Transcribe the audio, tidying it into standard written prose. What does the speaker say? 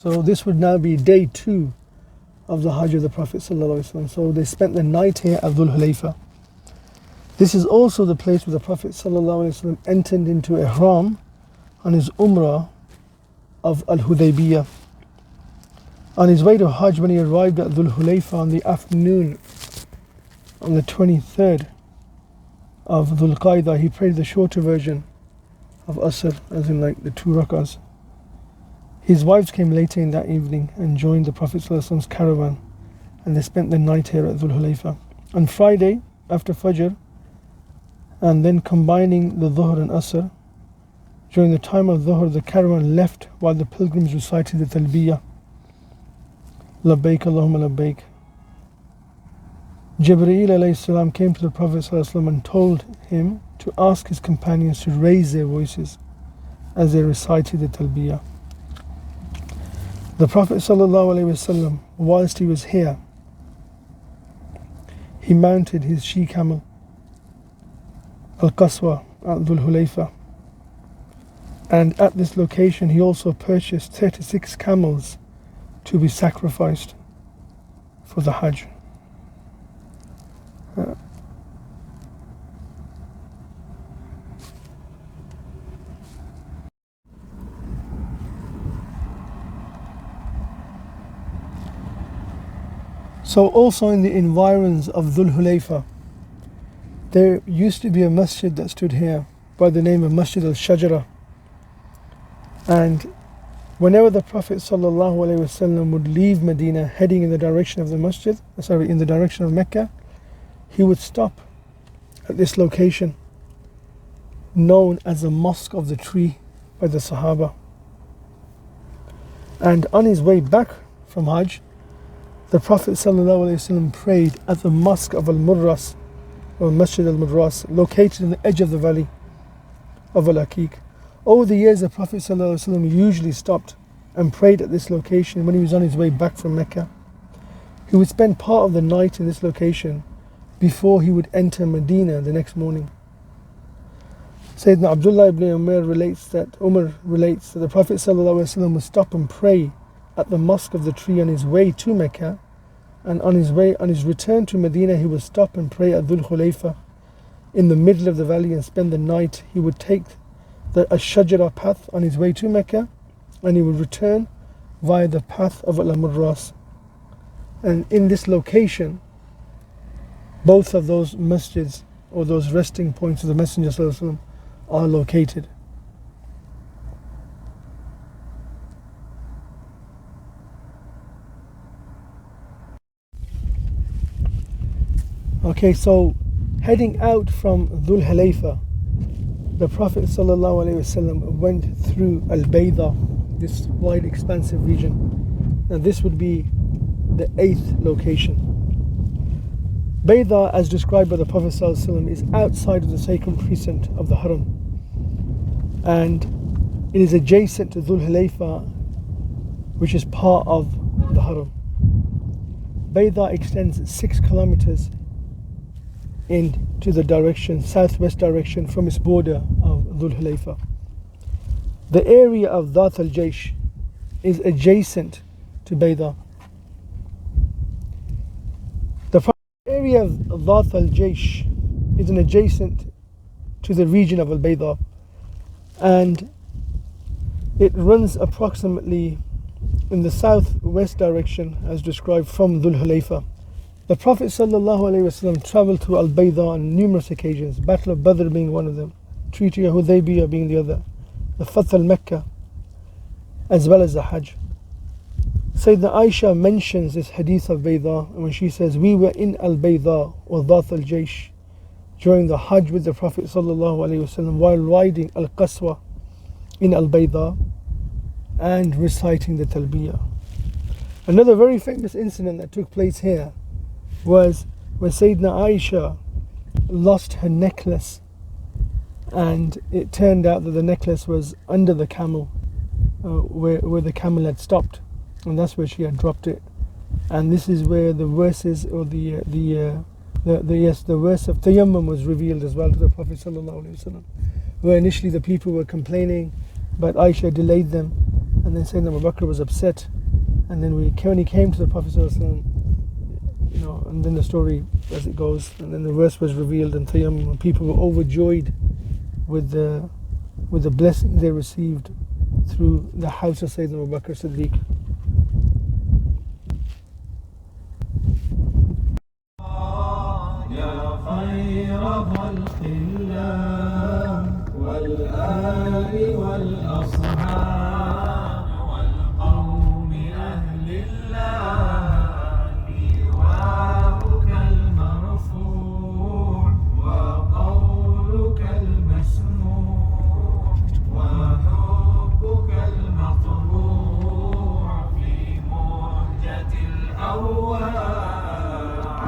So this would now be day 2 of the Hajj of the Prophet ﷺ. So they spent the night here at Dhul Hulayfa. This is also the place where the Prophet ﷺ entered into Ihram on his Umrah of Al-Hudaybiyah. On his way to Hajj, when he arrived at Dhul Hulayfa on the afternoon on the 23rd of Dhul Qaidah, he prayed the shorter version of Asr, as in like the 2 rak'ahs. His wives came later in that evening and joined the Prophet ﷺ's caravan, and they spent the night here at Dhul Hulayfa. On Friday, after Fajr, and then combining the Dhuhr and Asr, during the time of Dhuhr, the caravan left while the pilgrims recited the Talbiyah. Labbaik Allahumma labbaik. Jibreel alayhi salam came to the Prophet ﷺ and told him to ask his companions to raise their voices as they recited the Talbiyah. The Prophet ﷺ, whilst he was here, he mounted his she-camel, Al-Qaswa, at Dhul Hulayfa. And at this location he also purchased 36 camels to be sacrificed for the Hajj. So also in the environs of Dhul Hulayfa, there used to be a masjid that stood here by the name of Masjid al-Shajara. And whenever the Prophet ﷺ would leave Medina heading in the direction of the masjid, in the direction of Mecca, he would stop at this location known as the Mosque of the Tree by the Sahaba. And on his way back from Hajj, the Prophet ﷺ prayed at the Mosque of Al-Murras, or Masjid Al-Murras, located in the edge of the valley of Al-Aqiq. Over the years, the Prophet ﷺ usually stopped and prayed at this location when he was on his way back from Mecca. He would spend part of the night in this location before he would enter Medina the next morning. Sayyidina Abdullah ibn Umar relates that the Prophet ﷺ would stop and pray at the Mosque of the Tree on his way to Mecca, and on his return to Medina he would stop and pray at Dhul Hulayfa in the middle of the valley and spend the night. He would take the Ash-Shajara path on his way to Mecca, and he would return via the path of Al-Murras. And in this location, both of those masjids, or those resting points of the Messenger ﷺ, are located. Okay, so heading out from Dhul Hulayfa, the Prophet ﷺ went through Al-Bayda, this wide expansive region. Now this would be the 8th location. Bayda, as described by the Prophet ﷺ, is outside of the sacred precinct of the Haram, and it is adjacent to Dhul Hulayfa, which is part of the Haram. Bayda extends 6 kilometers into the southwest direction from its border of Dhul Hulayfa. The area of Dhat al-Jaysh is adjacent to Bayda. The area of Dhat al-Jaysh is adjacent to the region of Al-Bayda, and it runs approximately in the southwest direction as described from Dhul Hulayfa. The Prophet ﷺ travelled through Al-Bayda on numerous occasions, Battle of Badr being one of them, Treaty of Hudaybiyah being the other, the Fath al-Mecca, as well as the Hajj. Sayyidina Aisha mentions this hadith of Bayda when she says, "We were in Al-Bayda or Dhat al-Jaysh during the Hajj with the Prophet ﷺ while riding Al-Qaswa in Al-Bayda and reciting the Talbiyah." Another very famous incident that took place here was when Sayyidina Aisha lost her necklace, and it turned out that the necklace was under the camel, where the camel had stopped, and that's where she had dropped it. And this is where the verses, or the verse of Tayammum was revealed as well to the Prophet ﷺ, where initially the people were complaining, but Aisha delayed them, And then Sayyidina Abu Bakr was upset. And then when he came to the Prophet ﷺ, and then the story as it goes, and then the verse was revealed, and Tayammum, people were overjoyed with the blessing they received through the house of Sayyidina Abu Bakr Siddiq. والآل والأصحاب